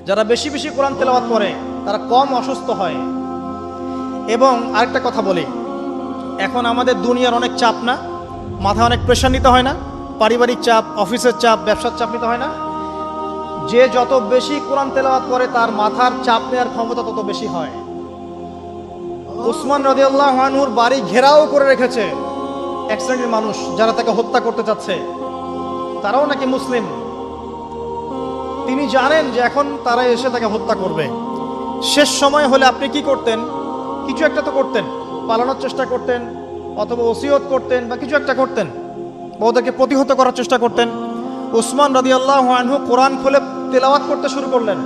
যারা বেশি বেশি কোরআন তেলাওয়াত করে তারা কম অসুস্থ হয়। এবং আরেকটা কথা বলি, এখন আমাদের দুনিয়ার অনেক চাপ না, মাথায় অনেক প্রেশার নিতে হয় না, পারিবারিক চাপ, অফিসের চাপ, ব্যবসার চাপ নিতে হয় না। যে যত বেশি কোরআন তেলাওয়াত করে তার মাথার চাপ নেওয়ার ক্ষমতা তত বেশি হয়। উসমান রাদিয়াল্লাহু আনহুর বাড়ি ঘেরাও করে রেখেছে এক শ্রেণীর মানুষ, যারা তাকে হত্যা করতে চাচ্ছে। তারাও নাকি মুসলিম। তিনি জানেন যে এখন তারা এসে তাকে হত্যা করবে। শেষ সময় হলে আপনি কি করতেন? কিছু একটা তো করতেন, পালানোর চেষ্টা করতেন, অথবা ওসিয়ত করতেন, বা কিছু একটা করতেন, বা ওদেরকে প্রতিহত করার চেষ্টা করতেন। উসমান রাদিয়াল্লাহু আনহু কোরআন খুলে তেলাওয়াত করতে শুরু করলেন।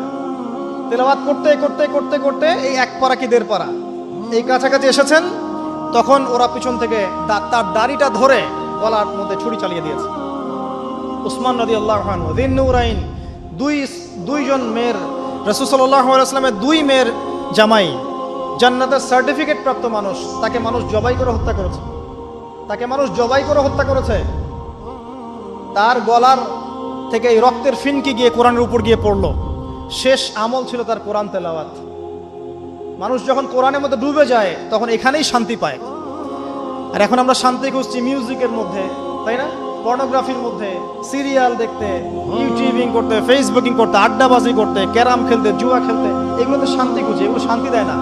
তেলাওয়াত করতে করতে করতে করতে এই এক পারা কি দেড় পারা এই কাছাকাছি এসেছেন, তখন ওরা পিছন থেকে তার দাড়িটা ধরে গলার মধ্যে ছুরি চালিয়ে দিয়েছে। উসমান রাদিয়াল্লাহু আনহু যিন্নুরাইন, দুইজন মেয়ের, রাসূল সাল্লাল্লাহু আলাইহি ওয়াসাল্লামের দুই মেয়ের জামাই, জান্নাতের সার্টিফিকেট প্রাপ্ত মানুষ, তাকে মানুষ জবাই করে হত্যা করেছে। তাকে মানুষ জবাই করে হত্যা করেছে। তার গলার থেকে এই রক্তের ফিনকি গিয়ে কোরআনের উপর গিয়ে পড়লো। শেষ আমল ছিল তার কোরআন তেলাওয়াত। মানুষ যখন কোরআনের মধ্যে ডুবে যায় তখন এখানেই শান্তি পায়। আর এখন আমরা শান্তি খুঁজছি মিউজিকের মধ্যে, তাই না? পর্নোগ্রাফির মধ্যে, সিরিয়াল দেখতে, ইউটিউবিং করতে, ফেসবুকিং করতে, আড্ডাবাজি করতে, ক্যারাম খেলতে, জুয়া খেলতে, এগুলোতে শান্তি খুঁজে। এগুলো শান্তি দেয় না।